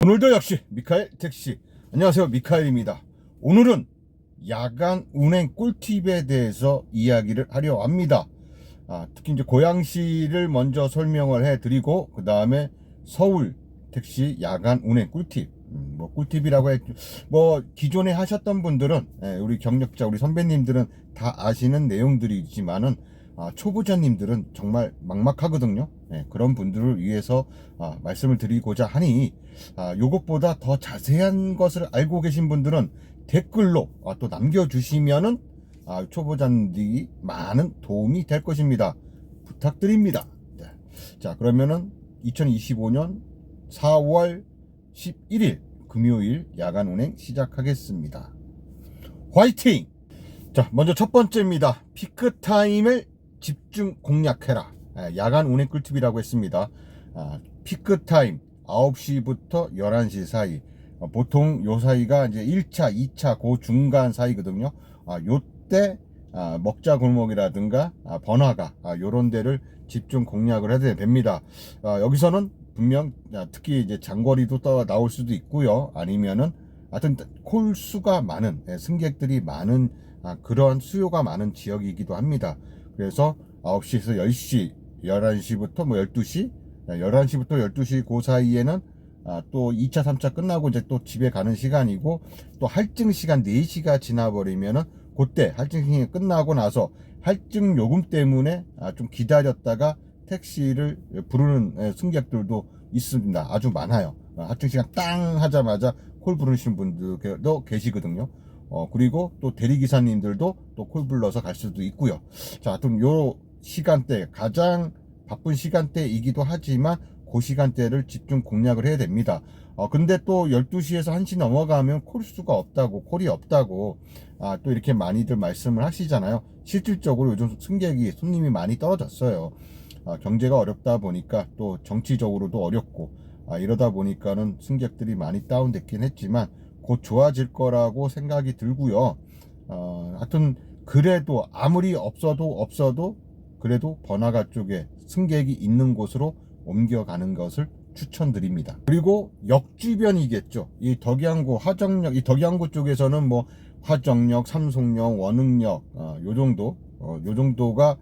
오늘도 역시 미카엘 택시. 안녕하세요, 미카엘입니다. 오늘은 야간 운행 꿀팁에 대해서 이야기를 하려 합니다. 특히 이제 고양시를 먼저 설명을 해드리고 그 다음에 서울 택시 야간 운행 꿀팁. 뭐 꿀팁이라고 기존에 하셨던 분들은, 우리 경력자 우리 선배님들은 다 아시는 내용들이지만은 초보자님들은 정말 막막하거든요. 그런 분들을 위해서 말씀을 드리고자 하니, 요것보다 더 자세한 것을 알고 계신 분들은 댓글로 또 남겨주시면은 초보자들이 많은 도움이 될 것입니다. 부탁드립니다. 네. 자, 그러면은 2025년 4월 11일 금요일 야간 운행 시작하겠습니다. 화이팅! 자, 먼저 첫 번째입니다. 피크타임을 집중 공략해라. 야간 운행 꿀팁이라고 했습니다. 피크타임 9시부터 11시 사이. 보통 요 사이가 이제 1차, 2차 그 중간 사이거든요. 요때 먹자 골목이라든가 번화가 요런 데를 집중 공략을 해야 됩니다. 여기서는 분명 특히 이제 장거리도 나올 수도 있고요. 아니면은 하여튼 콜수가 많은, 승객들이 많은 그런 수요가 많은 지역이기도 합니다. 그래서 9시에서 10시, 11시부터 12시, 11시부터 12시 그 사이에는 또 2차, 3차 끝나고 이제 또 집에 가는 시간이고, 또 할증 시간 4시가 지나버리면은 그때 할증 시간이 끝나고 나서 할증 요금 때문에 좀 기다렸다가 택시를 부르는 승객들도 있습니다. 아주 많아요. 할증 시간 땅 하자마자 콜 부르시는 분들도 계시거든요. 그리고 또 대리기사님들도 또 콜 불러서 갈 수도 있고요. 자, 하여튼 요 시간대, 가장 바쁜 시간대이기도 하지만 그 시간대를 집중 공략을 해야 됩니다. 근데 또 12시에서 1시 넘어가면 콜이 없다고 또 이렇게 많이들 말씀을 하시잖아요. 실질적으로 요즘 손님이 많이 떨어졌어요. 경제가 어렵다 보니까 또 정치적으로도 어렵고 이러다 보니까는 승객들이 많이 다운됐긴 했지만 곧 좋아질 거라고 생각이 들고요. 하여튼 그래도 아무리 없어도 그래도 번화가 쪽에 승객이 있는 곳으로 옮겨가는 것을 추천드립니다. 그리고 역 주변이겠죠. 이 덕양구, 화정역, 이 덕양구 쪽에서는 뭐 화정역, 삼송역, 원흥역, 요 정도가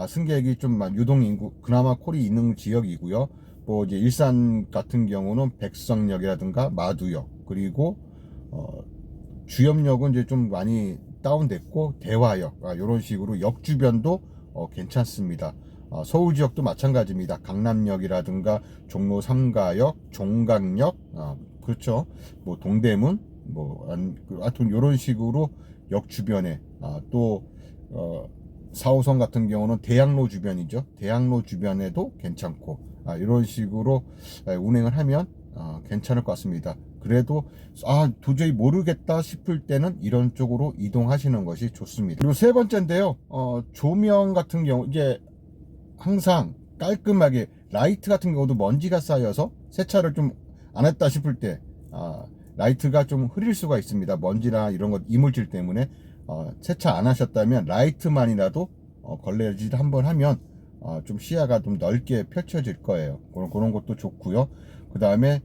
승객이 좀 유동인구, 그나마 콜이 있는 지역이고요. 뭐 이제 일산 같은 경우는 백성역이라든가 마두역, 그리고 주염역은 이제 좀 많이 다운됐고 대화역, 이런 식으로 역 주변도 괜찮습니다. 서울 지역도 마찬가지입니다. 강남역이라든가 종로 3가역, 종강역, 그렇죠. 뭐 동대문, 하여튼 이런 식으로 역 주변에 또 4호선 같은 경우는 대학로 주변이죠. 대학로 주변에도 괜찮고 이런 식으로 운행을 하면 괜찮을 것 같습니다. 그래도 도저히 모르겠다 싶을 때는 이런 쪽으로 이동하시는 것이 좋습니다. 그리고 세 번째인데요. 조명 같은 경우 이제 항상 깔끔하게, 라이트 같은 경우도 먼지가 쌓여서 세차를 좀 안 했다 싶을 때 라이트가 좀 흐릴 수가 있습니다. 먼지나 이런 것, 이물질 때문에 세차 안 하셨다면 라이트만이라도 걸레질 한번 하면 좀 시야가 좀 넓게 펼쳐질 거예요. 그런 것도 좋고요. 그 다음에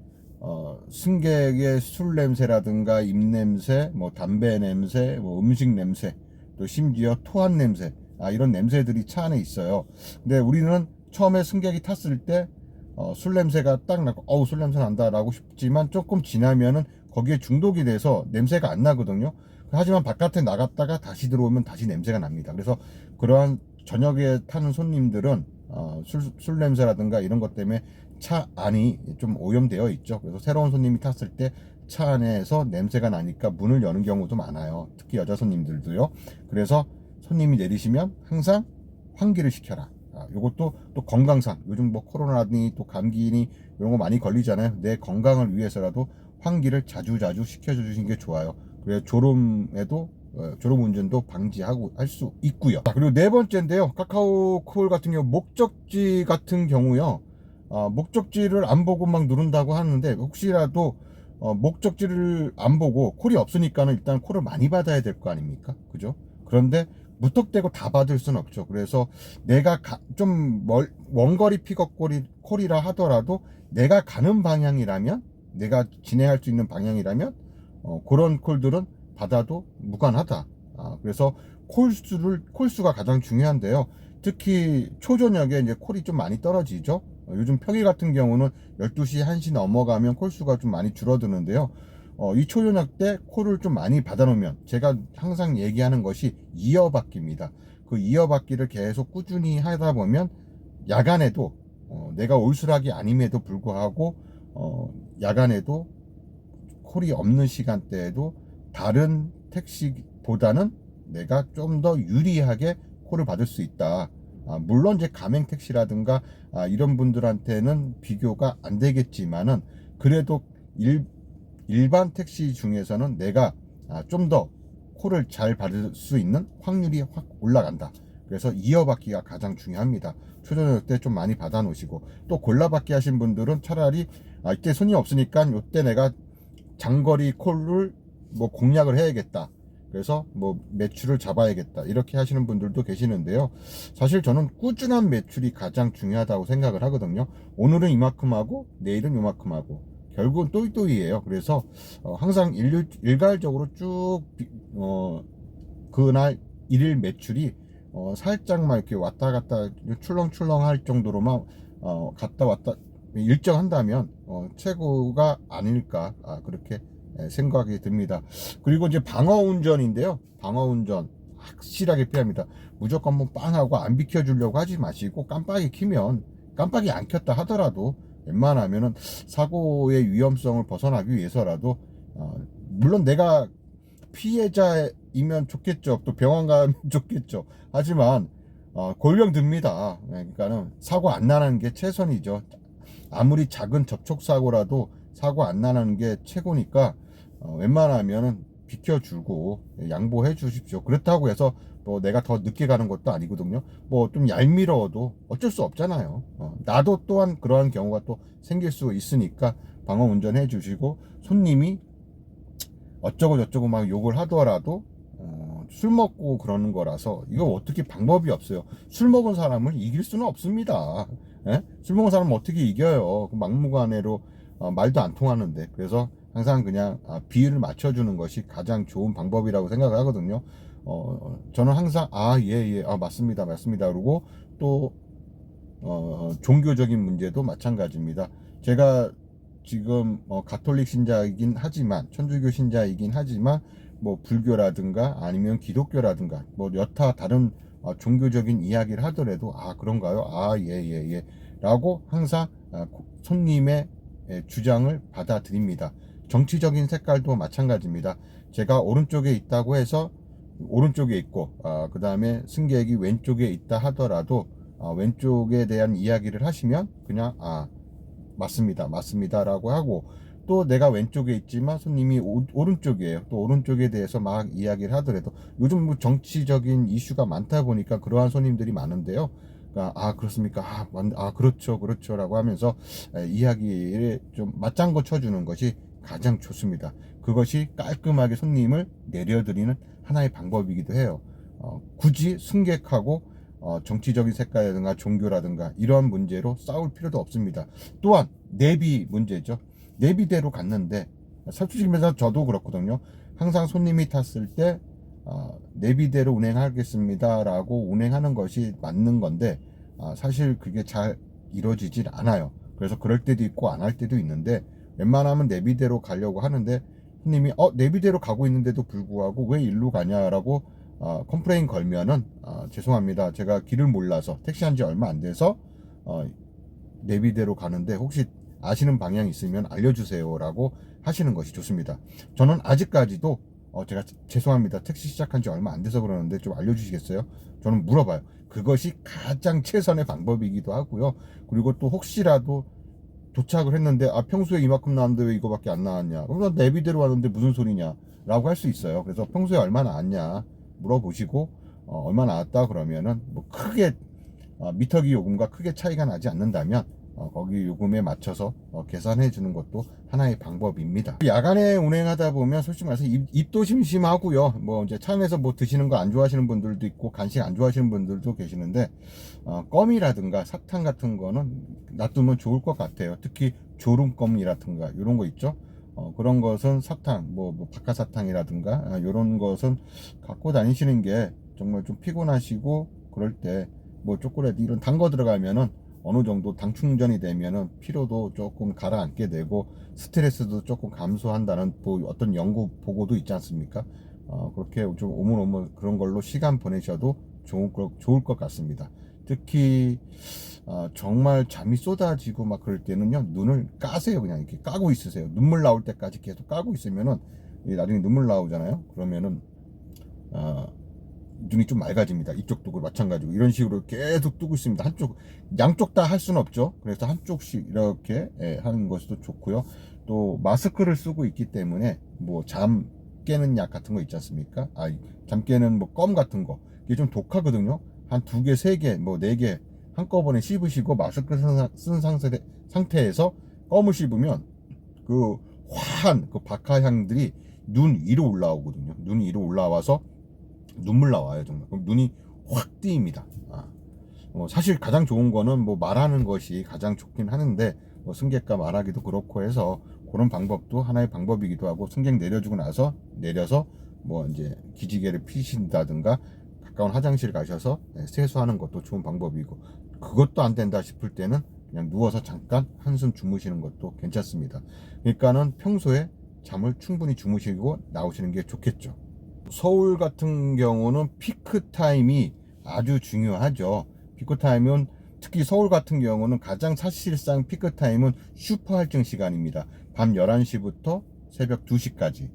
승객의 술 냄새라든가 입냄새, 뭐 담배 냄새, 뭐 음식 냄새, 또 심지어 토한 냄새, 이런 냄새들이 차 안에 있어요. 근데 우리는 처음에 승객이 탔을 때 술 냄새가 딱 나고 술 냄새 난다 라고 싶지만 조금 지나면은 거기에 중독이 돼서 냄새가 안 나거든요. 하지만 바깥에 나갔다가 다시 들어오면 다시 냄새가 납니다. 그래서 그러한 저녁에 타는 손님들은 술 냄새라든가 이런 것 때문에 차 안이 좀 오염되어 있죠. 그래서 새로운 손님이 탔을 때 차 안에서 냄새가 나니까 문을 여는 경우도 많아요. 특히 여자 손님들도요. 그래서 손님이 내리시면 항상 환기를 시켜라. 요것도 또 건강상, 요즘 뭐 코로나니 또 감기니 이런 거 많이 걸리잖아요. 내 건강을 위해서라도 환기를 자주 시켜주시는 게 좋아요. 그래서 졸음 운전도 방지하고 할 수 있고요. 그리고 네 번째인데요. 카카오콜 같은 경우 목적지 같은 경우요. 목적지를 안 보고 막 누른다고 하는데, 혹시라도 목적지를 안 보고 콜이 없으니까는 일단 콜을 많이 받아야 될 거 아닙니까? 그죠? 그런데 무턱대고 다 받을 수는 없죠. 그래서 내가 원거리 픽업 콜이라 하더라도 내가 가는 방향이라면 내가 진행할 수 있는 방향이라면 그런 콜들은 받아도 무관하다. 그래서 콜수가 가장 중요한데요. 특히 초저녁에 이제 콜이 좀 많이 떨어지죠. 요즘 평일 같은 경우는 12시, 1시 넘어가면 콜수가 좀 많이 줄어드는데요. 이 초저녁 때 콜을 좀 많이 받아놓으면 제가 항상 얘기하는 것이 이어받기입니다. 그 이어받기를 계속 꾸준히 하다 보면 야간에도 내가 올수락이 아님에도 불구하고 야간에도 콜이 없는 시간대에도 다른 택시보다는 내가 좀 더 유리하게 콜을 받을 수 있다. 물론 이제 가맹 택시라든가 이런 분들한테는 비교가 안 되겠지만은 그래도 일반 택시 중에서는 내가 좀 더 콜을 잘 받을 수 있는 확률이 확 올라간다. 그래서 이어받기가 가장 중요합니다. 초저녁 때 좀 많이 받아 놓으시고, 또 골라받기 하신 분들은 차라리 이때 손이 없으니까 이때 내가 장거리 콜을 뭐 공략을 해야겠다. 그래서 뭐 매출을 잡아야겠다. 이렇게 하시는 분들도 계시는데요. 사실 저는 꾸준한 매출이 가장 중요하다고 생각을 하거든요. 오늘은 이만큼 하고 내일은 요만큼 하고 결국은 또이또이예요. 그래서 항상 일괄적으로 쭉 그날 일일 매출이 살짝만 이렇게 왔다 갔다 출렁출렁 할 정도로만 갔다 왔다 일정한다면 최고가 아닐까 그렇게 생각이 듭니다. 그리고 이제 방어운전인데요. 방어운전 확실하게 피합니다. 무조건 뭐 빵하고 안 비켜주려고 하지 마시고, 깜빡이 키면 깜빡이 안 켰다 하더라도 웬만하면은 사고의 위험성을 벗어나기 위해서라도 물론 내가 피해자이면 좋겠죠. 또 병원 가면 좋겠죠. 하지만 골병 듭니다. 그러니까는 사고 안 나는 게 최선이죠. 아무리 작은 접촉사고라도 사고 안 나는 게 최고니까 웬만하면은 비켜주고 양보해 주십시오. 그렇다고 해서 뭐 내가 더 늦게 가는 것도 아니거든요. 뭐 좀 얄미워도 어쩔 수 없잖아요. 나도 또한 그러한 경우가 또 생길 수 있으니까 방어 운전해 주시고, 손님이 어쩌고 저쩌고 막 욕을 하더라도 술 먹고 그러는 거라서 이거 어떻게 방법이 없어요. 술 먹은 사람을 이길 수는 없습니다. 예? 술 먹은 사람은 어떻게 이겨요. 그 막무가내로 말도 안 통하는데. 그래서 항상 그냥 비율을 맞춰주는 것이 가장 좋은 방법이라고 생각을 하거든요. 저는 항상 예, 맞습니다, 맞습니다. 그러고 또 종교적인 문제도 마찬가지입니다. 제가 지금 가톨릭 신자이긴 하지만, 천주교 신자이긴 하지만 뭐 불교라든가 아니면 기독교라든가 뭐 여타 다른 종교적인 이야기를 하더라도 그런가요? 예 라고 항상 손님의 주장을 받아들입니다. 정치적인 색깔도 마찬가지입니다. 제가 오른쪽에 있다고 해서 오른쪽에 있고 그 다음에 승객이 왼쪽에 있다 하더라도 왼쪽에 대한 이야기를 하시면 그냥 맞습니다 라고 하고, 또 내가 왼쪽에 있지만 손님이 오른쪽이에요. 또 오른쪽에 대해서 막 이야기를 하더라도, 요즘 뭐 정치적인 이슈가 많다 보니까 그러한 손님들이 많은데요. 그러니까 그렇습니까? 그렇죠 라고 하면서 이야기를 좀 맞장구 쳐주는 것이 가장 좋습니다. 그것이 깔끔하게 손님을 내려드리는 하나의 방법이기도 해요. 굳이 승객하고 정치적인 색깔이라든가 종교라든가 이러한 문제로 싸울 필요도 없습니다. 또한 내비 문제죠. 내비대로 갔는데, 솔직히 말해서 저도 그렇거든요. 항상 손님이 탔을 때 내비대로 운행하겠습니다 라고 운행하는 것이 맞는 건데, 사실 그게 잘 이루어지질 않아요. 그래서 그럴 때도 있고 안 할 때도 있는데, 웬만하면 내비대로 가려고 하는데 손님이 내비대로 가고 있는데도 불구하고 왜 일로 가냐라고 컴플레인 걸면은 죄송합니다, 제가 길을 몰라서 택시한 지 얼마 안 돼서 내비대로 가는데 혹시 아시는 방향 있으면 알려주세요 라고 하시는 것이 좋습니다. 저는 아직까지도 제가 죄송합니다, 택시 시작한 지 얼마 안 돼서 그러는데 좀 알려주시겠어요? 저는 물어봐요. 그것이 가장 최선의 방법이기도 하고요. 그리고 또 혹시라도 도착을 했는데 평소에 이만큼 나왔는데 왜 이거밖에 안 나왔냐, 그럼 나 내비대로 왔는데 무슨 소리냐 라고 할 수 있어요. 그래서 평소에 얼마 나왔냐 물어보시고 얼마 나왔다 그러면은 뭐 크게 미터기 요금과 크게 차이가 나지 않는다면 거기 요금에 맞춰서 계산해 주는 것도 하나의 방법입니다. 야간에 운행하다 보면 솔직히 말해서 입도 심심하고요. 뭐 이제 차 안에서 뭐 드시는 거 안 좋아하시는 분들도 있고 간식 안 좋아하시는 분들도 계시는데 껌이라든가 사탕 같은 거는 놔두면 좋을 것 같아요. 특히 졸음껌이라든가 이런 거 있죠. 그런 것은 사탕, 뭐 박하사탕이라든가 이런 것은 갖고 다니시는 게 정말 좀 피곤하시고 그럴 때 뭐 초콜릿 이런 단 거 들어가면은 어느 정도 당 충전이 되면은 피로도 조금 가라앉게 되고 스트레스도 조금 감소한다는 어떤 연구 보고도 있지 않습니까? 그렇게 좀 오물오물 그런 걸로 시간 보내셔도 좋을 것 같습니다. 특히 정말 잠이 쏟아지고 막 그럴 때는요, 눈을 까세요. 그냥 이렇게 까고 있으세요. 눈물 나올 때까지 계속 까고 있으면은 나중에 눈물 나오잖아요. 그러면은 눈이 좀 맑아집니다. 이쪽도 마찬가지고 이런 식으로 계속 뜨고 있습니다. 양쪽 다 할 수는 없죠. 그래서 한쪽씩 이렇게 하는 것도 좋고요. 또 마스크를 쓰고 있기 때문에 뭐 잠 깨는 약 같은 거 있지 않습니까? 잠 깨는 뭐 껌 같은 거 이게 좀 독하거든요. 한 2개, 3개, 뭐 4개 한꺼번에 씹으시고 마스크 쓴 상태에서 껌을 씹으면 그 화한 그 박하향들이 눈 위로 올라오거든요. 눈 위로 올라와서 눈물 나와요. 정말. 그럼 눈이 확 뜨입니다. 사실 가장 좋은 거는 뭐 말하는 것이 가장 좋긴 하는데 뭐 승객과 말하기도 그렇고 해서 그런 방법도 하나의 방법이기도 하고, 승객 내려주고 나서 내려서 뭐 이제 기지개를 피신다든가 가까운 화장실 가셔서 세수하는 것도 좋은 방법이고, 그것도 안 된다 싶을 때는 그냥 누워서 잠깐 한숨 주무시는 것도 괜찮습니다. 그러니까는 평소에 잠을 충분히 주무시고 나오시는 게 좋겠죠. 서울 같은 경우는 피크 타임이 아주 중요하죠. 피크 타임은 특히 서울 같은 경우는 가장 사실상 피크 타임은 슈퍼 할증 시간입니다. 밤 11시부터 새벽 2시까지.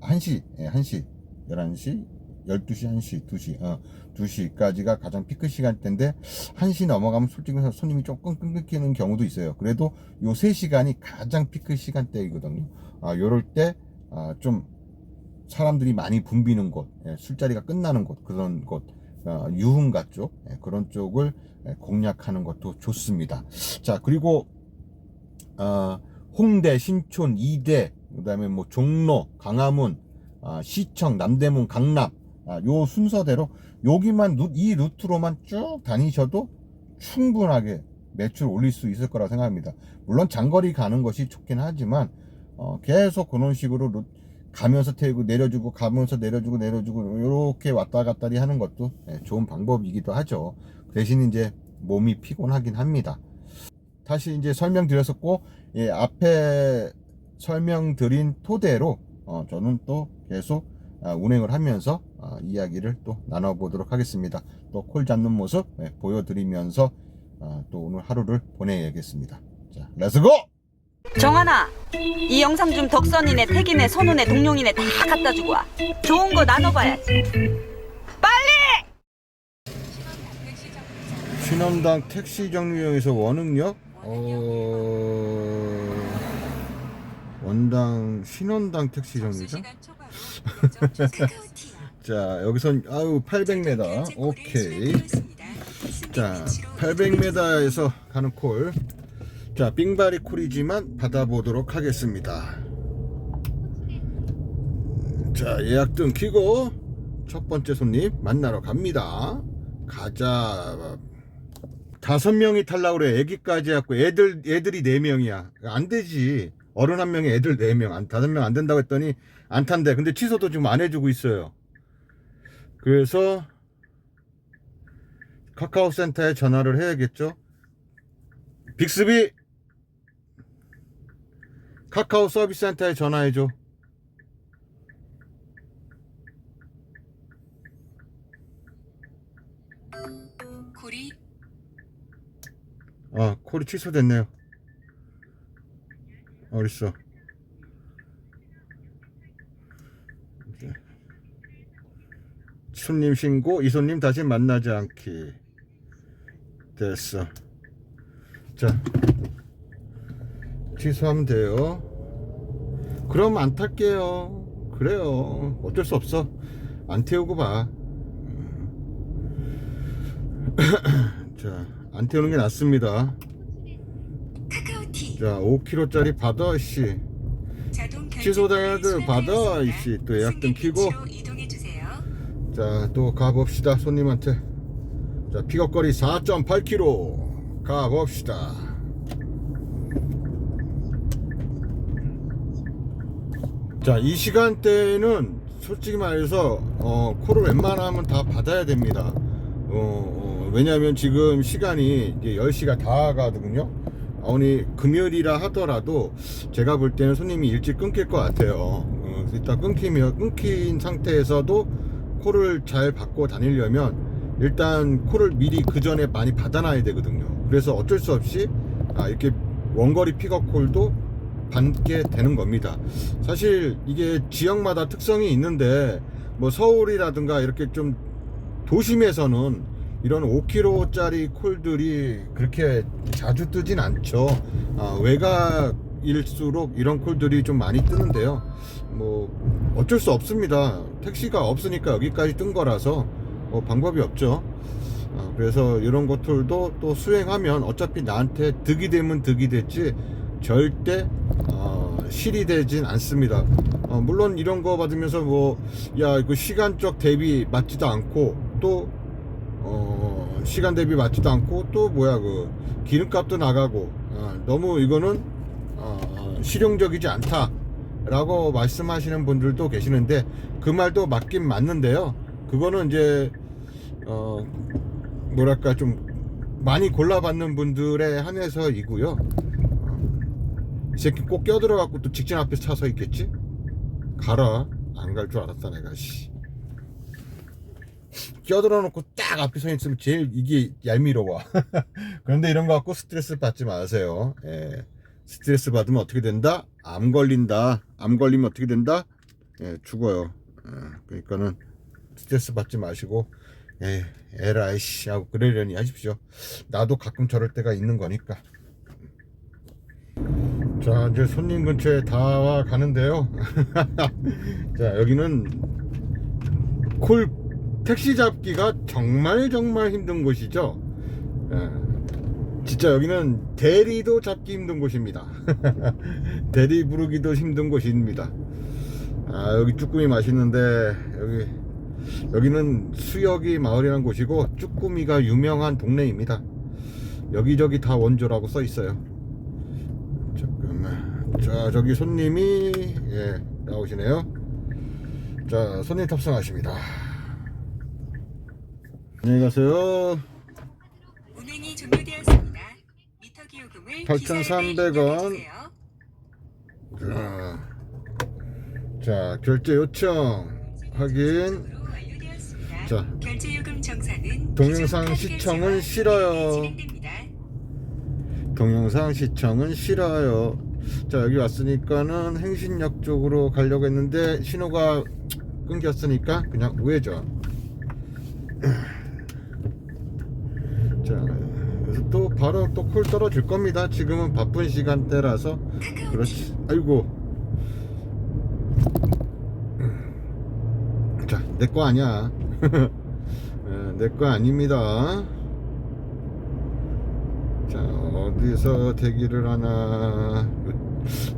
1시, 1시, 11시, 12시, 1시, 2시, 2시까지가 가장 피크 시간대인데 1시 넘어가면 솔직히 손님이 조금 끊기는 경우도 있어요. 그래도 요 3시간이 가장 피크 시간대이거든요. 요럴 때 좀 사람들이 많이 붐비는 곳, 술자리가 끝나는 곳, 그런 곳, 유흥가 쪽, 그런 쪽을 공략하는 것도 좋습니다. 자, 그리고 홍대, 신촌, 이대, 그 다음에 뭐 종로, 강화문, 시청, 남대문, 강남, 요 순서대로 여기만 이 루트로만 쭉 다니셔도 충분하게 매출 올릴 수 있을 거라 생각합니다. 물론 장거리 가는 것이 좋긴 하지만 계속 그런 식으로 가면서 태우고 내려주고 가면서 내려주고 이렇게 왔다 갔다리 하는 것도 좋은 방법이기도 하죠. 대신 이제 몸이 피곤하긴 합니다. 다시 이제 설명드렸었고, 앞에 설명드린 토대로 저는 또 계속 운행을 하면서 이야기를 또 나눠보도록 하겠습니다. 또 콜 잡는 모습 보여드리면서 또 오늘 하루를 보내야겠습니다. 자, 렛츠고! 정하나, 이 영상 좀 덕선이네, 태기네, 선우네, 동룡이네 다 갖다 주고 와. 좋은 거 나눠봐야지. 빨리! 신원당 택시 정류장에서 원흥역 신원당 택시 정류장. 자, 여기선 800m. 오케이. 자, 800m에서 가는 콜. 자, 빙바리 콜이지만 받아보도록 하겠습니다. 자, 예약등 키고 첫 번째 손님 만나러 갑니다. 가자. 5명이 탈라고 그래. 애기까지 갖고 애들이 4명이야. 안 되지. 어른 1명에 애들 4명. 5명 안 된다고 했더니 안 탄대. 근데 취소도 지금 안 해주고 있어요. 그래서 카카오 센터에 전화를 해야겠죠. 빅스비 카카오 서비스 센터에 전화해줘. 콜이 취소됐네요. 어딨어? 손님 신고, 이 손님 다시 만나지 않기. 됐어. 자, 취소하면 돼요. 그럼 안 탈게요. 그래요. 어쩔 수 없어. 안 태우고 봐. 자, 안 태우는 게 낫습니다. 자, 5kg짜리 받아, 씨. 취소당해야 돼, 받아, 이씨. 또 예약등 키고. 자, 또 가봅시다, 손님한테. 자, 픽업거리 4.8kg. 가봅시다. 자, 이 시간대에는 솔직히 말해서 콜을 웬만하면 다 받아야 됩니다. 왜냐하면 지금 시간이 이제 10시가 다 가거든요. 오늘 금요일이라 하더라도 제가 볼 때는 손님이 일찍 끊길 것 같아요. 일단 끊긴 상태에서도 콜을 잘 받고 다니려면 일단 콜을 미리 그 전에 많이 받아놔야 되거든요. 그래서 어쩔 수 없이 이렇게 원거리 픽업 콜도 받게 되는 겁니다. 사실 이게 지역마다 특성이 있는데 뭐 서울이라든가 이렇게 좀 도심에서는 이런 5kg짜리 콜들이 그렇게 자주 뜨진 않죠. 외곽일수록 이런 콜들이 좀 많이 뜨는데요. 뭐 어쩔 수 없습니다. 택시가 없으니까 여기까지 뜬 거라서 방법이 없죠. 그래서 이런 것들도 또 수행하면 어차피 나한테 득이 되면 득이 됐지 절대 실이 되진 않습니다. 물론 이런 거 받으면서 뭐 야 이거 시간적 대비 맞지도 않고 또 시간 대비 맞지도 않고 또 뭐야 그 기름값도 나가고 너무 이거는 실용적이지 않다 라고 말씀하시는 분들도 계시는데 그 말도 맞긴 맞는데요. 그거는 이제 뭐랄까 좀 많이 골라받는 분들에 한해서이고요. 이 새끼 꼭 껴들어갖고 또 직진 앞에 차서 있겠지? 가라. 안 갈 줄 알았다 내가 씨. 껴들어 놓고 딱 앞에 서 있으면 제일 이게 얄미워워. 그런데 이런 거 갖고 스트레스 받지 마세요. 예. 스트레스 받으면 어떻게 된다? 암 걸린다. 암 걸리면 어떻게 된다? 예, 죽어요. 그러니까는 스트레스 받지 마시고 에라이 씨 하고 그러려니 하십시오. 나도 가끔 저럴 때가 있는 거니까. 자, 이제 손님 근처에 다 와 가는데요. 자, 여기는 택시 잡기가 정말 힘든 곳이죠. 진짜 여기는 대리도 잡기 힘든 곳입니다. 대리 부르기도 힘든 곳입니다. 여기 쭈꾸미 맛있는데 여기는 수역이 마을이라는 곳이고 쭈꾸미가 유명한 동네입니다. 여기저기 다 원조라고 써 있어요. 잠깐만. 자, 저기 손님이 나오시네요. 자, 손님 탑승하십니다. 안녕히 가세요. 운행이 종료되었습니다. 미터기 요금을 8,300원. 자, 결제 요청 확인. 자, 결제 요금 정산은 동영상 시청은 싫어요. 동영상 시청은 싫어요. 자, 여기 왔으니까는 행신역 쪽으로 가려고 했는데 신호가 끊겼으니까 그냥 우회전. 자, 그래서 또 바로 또 콜 떨어질 겁니다. 지금은 바쁜 시간대라서. 그렇지. 아이고. 자, 내 거 아니야. 내 거 아닙니다. 자, 어디서 대기를 하나.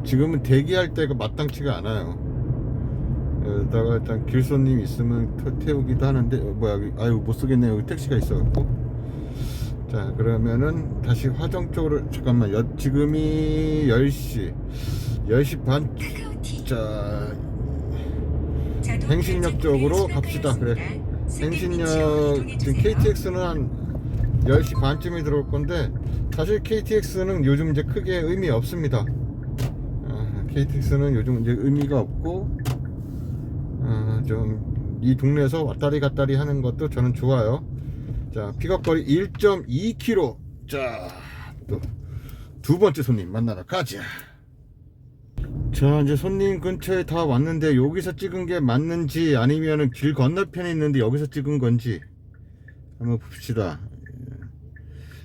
지금은 대기할 때가 마땅치가 않아요. 여기다가 일단 길손님 있으면 태우기도 하는데 뭐야, 아유 못 쓰겠네. 여기 택시가 있어갖고. 자, 그러면은 다시 화정 쪽으로. 잠깐만, 지금이 10시 반. 자, 행신역 쪽으로 갑시다. 그래, 행신역. 지금 KTX는 한 10시 반쯤에 들어올 건데 사실 KTX는 요즘 이제 크게 의미 없습니다. KTX는 요즘 이제 의미가 없고 좀 이 동네에서 왔다리 갔다리 하는 것도 저는 좋아요. 자, 픽업거리 1.2km. 자, 또 두 번째 손님 만나러 가자. 자, 이제 손님 근처에 다 왔는데 여기서 찍은 게 맞는지 아니면은 길 건너편에 있는데 여기서 찍은 건지 한번 봅시다.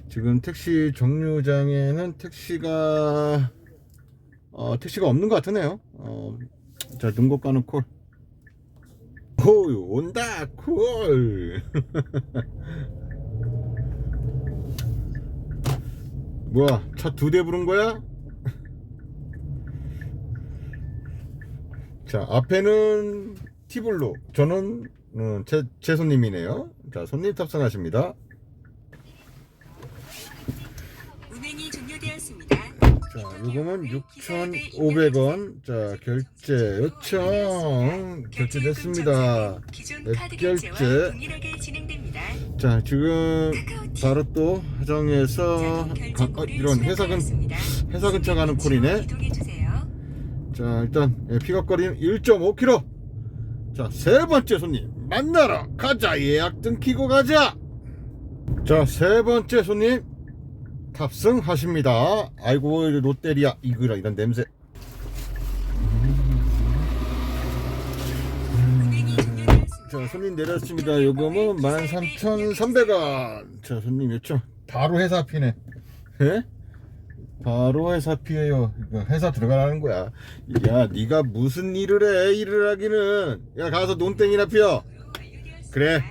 지금 택시 정류장에는 택시가 없는 것 같으네요. 자, 눈곱 가는 콜. 오, 온다 콜. 뭐야, 차 2대 부른 거야? 자, 앞에는 티블로. 저는 제 손님이네요. 자, 손님 탑승하십니다. 운행이 종료되었습니다. 자, 요금은 6,500원. 자, 결제 요청 결제됐습니다. 기존 몇 카드 결제? 결제와 동일하게 진행됩니다. 자, 지금 바로 또 화정에서 자동 결제 이런 회사 근처 가는 콜이네. 이동해 주세요. 자, 일단 픽업거리는 1.5km. 자, 세 번째 손님 만나러 가자. 예약 등키고 가자. 자, 세 번째 손님 탑승하십니다. 아이고, 롯데리아 이런 냄새. 운행이 종료되었습니다. 자, 손님 내렸습니다. 요금은 13,300원. 자, 손님 요청. 바로 회사 앞이네. 예? 바로 회사 앞이에요. 이거 회사 들어가라는 거야. 야, 네가 무슨 일을 해? 일을 하기는. 야, 가서 논땡이나 피워. 그래.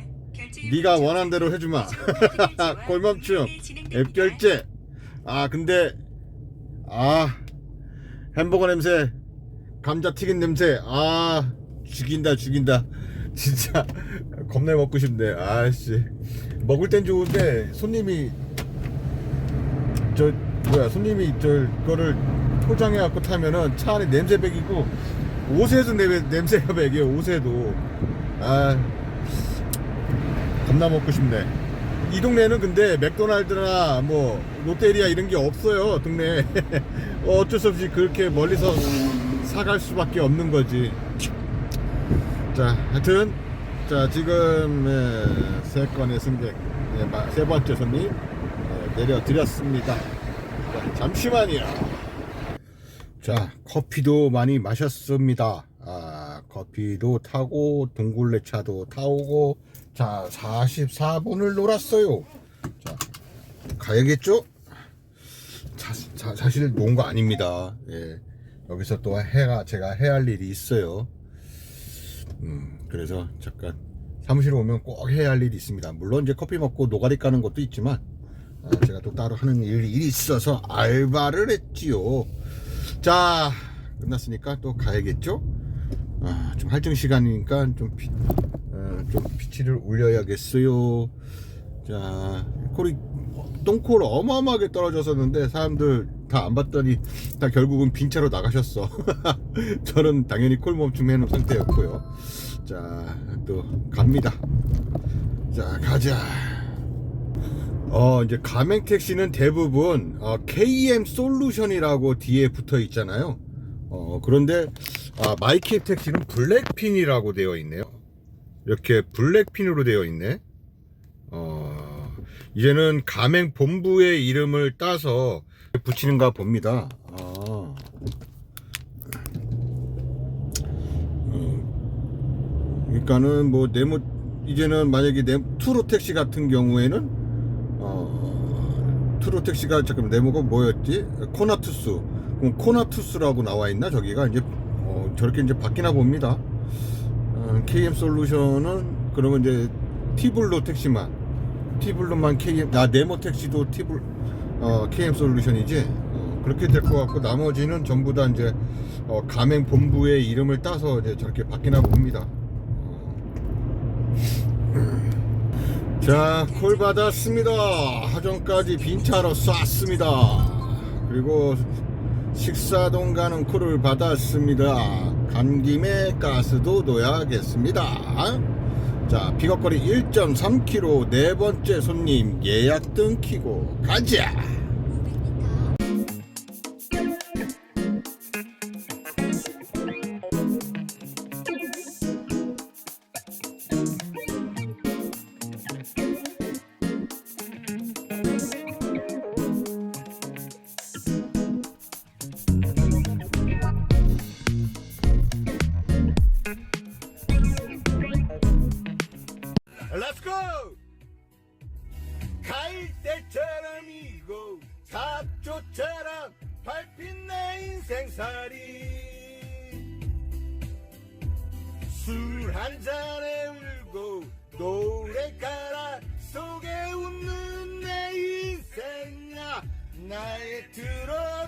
네가 원하는 대로 해주마. 골멈춤. 앱 결제. 아, 근데 햄버거 냄새, 감자튀김 냄새. 죽인다. 진짜 겁나 먹고 싶네. 아씨, 먹을 땐 좋은데 손님이 그거를 포장해 갖고 타면은 차 안에 냄새 배기고, 옷에도 냄새가 배겨. 옷에도. 겁나 먹고 싶네. 이 동네는 근데 맥도날드나 뭐 롯데리아 이런 게 없어요, 동네에. 어쩔 수 없이 그렇게 멀리서 사갈 수밖에 없는 거지. 자, 하여튼 자, 지금 세 건의 승객, 세 번째 손님 내려드렸습니다. 자, 잠시만요. 자, 커피도 많이 마셨습니다. 커피도 타고 둥글레차도 타오고. 자, 44분을 놀았어요. 자, 가야겠죠? 사실 논 거 아닙니다. 예. 여기서 또 제가 해야 할 일이 있어요. 그래서 잠깐 사무실에 오면 꼭 해야 할 일이 있습니다. 물론 이제 커피 먹고 노가리 까는 것도 있지만, 제가 또 따로 하는 일이 있어서 알바를 했지요. 자, 끝났으니까 또 가야겠죠? 좀 할증 시간이니까 좀 피치를 올려야겠어요. 자, 똥콜 어마어마하게 떨어졌었는데 사람들 다 안 봤더니 다 결국은 빈 차로 나가셨어. 저는 당연히 콜 멈춤 해놓은 상태였고요. 자, 또 갑니다. 자, 가자. 이제 가맹 택시는 대부분 KM 솔루션이라고 뒤에 붙어 있잖아요. 그런데 마이캡 택시는 블랙핀이라고 되어 있네요. 이렇게 블랙핀으로 되어 있네. 이제는 가맹 본부의 이름을 따서 붙이는가 봅니다. 그러니까는 뭐 이제는 만약에 투로 택시 같은 경우에는 투로 택시가 잠깐 네모가 뭐였지? 코나투스. 그럼 코나투스라고 나와 있나? 저기가 이제 저렇게 이제 바뀌나 봅니다. KM 솔루션은 그러면 이제 티블로 티블로만 KM, 네모 택시도 KM 솔루션이지. 그렇게 될 것 같고, 나머지는 전부 다 이제 가맹 본부의 이름을 따서 이제 저렇게 바뀌나 봅니다. 자, 콜 받았습니다. 하정까지 빈차로 쐈습니다. 그리고 식사동 가는 콜을 받았습니다. 간 김에 가스도 넣어야겠습니다. 자, 픽업거리 1.3km 네 번째 손님 예약 등키고 가자. Let's go! 갈대처럼이고 잡초처럼 밟힌 내 인생살이 술 한잔에 울고 노래가라 속에 웃는 내 인생야 나의 트롯